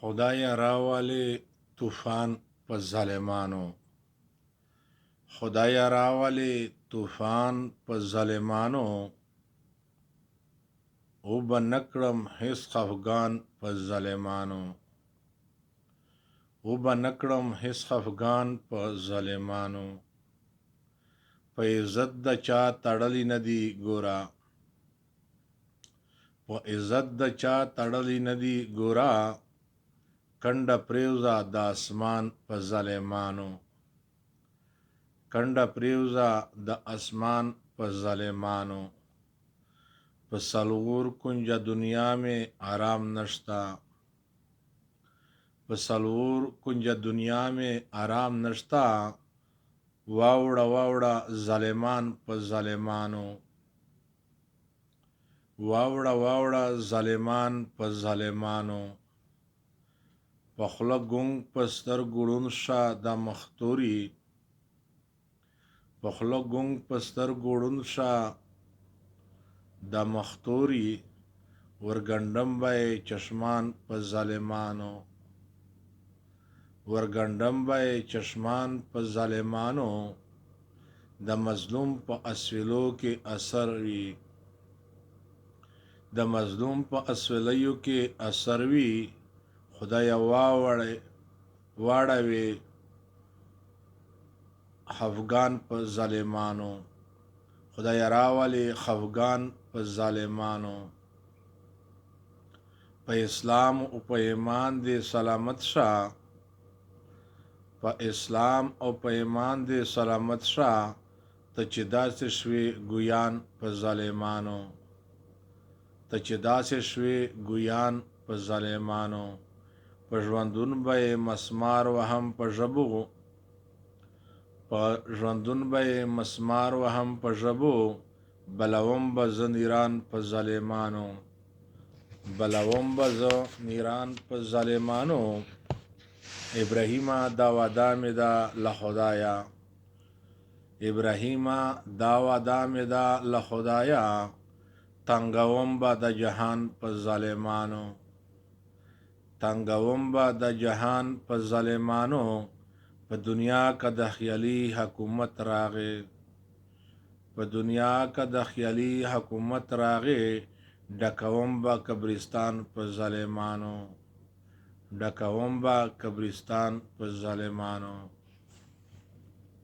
خدای راولي طوفان په ظالمانو. خدای راولي طوفان په ظالمانو. او به نکړم هیڅ خفګان په ظالمانو. او به نکړم هیڅ خفګان په ظالمانو. په عزت د چا تړلی ندی ګورا. په عزت د چا تړلی ندی ګورا. کنډه پریوزا د اسمان په ظالمانو. کنډه پریوزا د اسمان په ظالمانو. په سلور کنجه دنیا میں آرام نشتا. په سلور کنجه دنیا میں آرام نشتا. واوڑا واوڑا ظالمان په ظالمانو. واوڑا واوڑا ظالمان په ظالمانو. په خوله ګونګ په سترګو ړوند شه د مختوري. په خوله ګونګ په سترګو ړوند شه د مختوري. ورګنډم به یې چشمان په ظالمانو. ورګنډم به یې چشمان په ظالمانو. د مظلوم په اسویلو کې اثر وي. د مظلوم په اسویلیو کې اثر وي. خدای واړوي خفګان په ظالمانو. خدای راولي خفګان په ظالمانو. په اسلام او په ایمان دې سلامت شه. په اسلام او په ایمان دې سلامت شه. ته چې داسې شوې ګویان په ظالمانو. ته چې داسې شوې ګویان په ظالمانو. په ژوندون به یې مسمار وهم په ژبو. په ژوندون به یې مسمار وهم په ژبو. بلوم به زه نیران په ظالمانو. بلوم به زه نیران په ظالمانو. ابراهیمه دا وعده مې ده له خدایه. ابراهیمه دا وعده مې ده له خدایه. تنګوم به د جهان په ظالمانو. تنګوم به د جهان په ظالمانو. په دنیا که د خیالي حکومت راغی. په دنیا که د خیالي حکومت راغی. ډکوم به قبرستان په ظالمانو. ډکوم به قبرستان په ظالمانو.